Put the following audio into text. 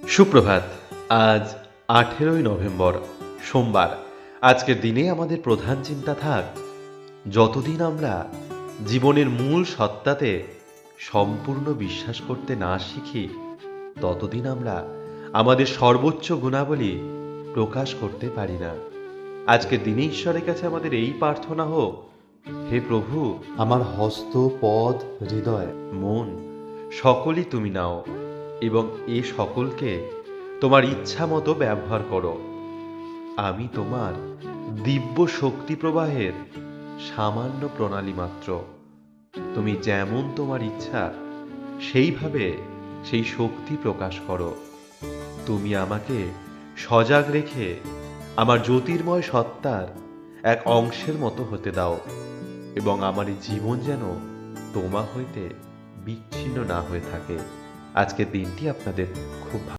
সুপ্রভাত। আজ 18ই নভেম্বর, সোমবার। আজকের দিনে আমাদের প্রধান চিন্তা থাক, যতদিন আমরা জীবনের মূল সত্তাতে সম্পূর্ণ বিশ্বাস করতে না শিখি, ততদিন আমরা আমাদের সর্বোচ্চ গুণাবলী প্রকাশ করতে পারি না। আজকের দিনে ঈশ্বরের কাছে আমাদের এই প্রার্থনা হোক, হে প্রভু, আমার হস্ত, পদ, হৃদয়, মন সকলই তুমি নাও এবং এ সকলকে তোমার ইচ্ছা মতো ব্যবহার করো। আমি তোমার দিব্য শক্তি প্রবাহের সামান্য প্রণালী মাত্র। তুমি যেমন তোমার ইচ্ছা সেইভাবে সেই শক্তি প্রকাশ করো। তুমি আমাকে সজাগ রেখে আমার জ্যোতির্ময় সত্তার এক অংশের মতো হতে দাও এবং আমার এই জীবন যেন তোমা হইতে বিচ্ছিন্ন না হয়ে থাকে। আজকের দিনটি আপনাদের খুব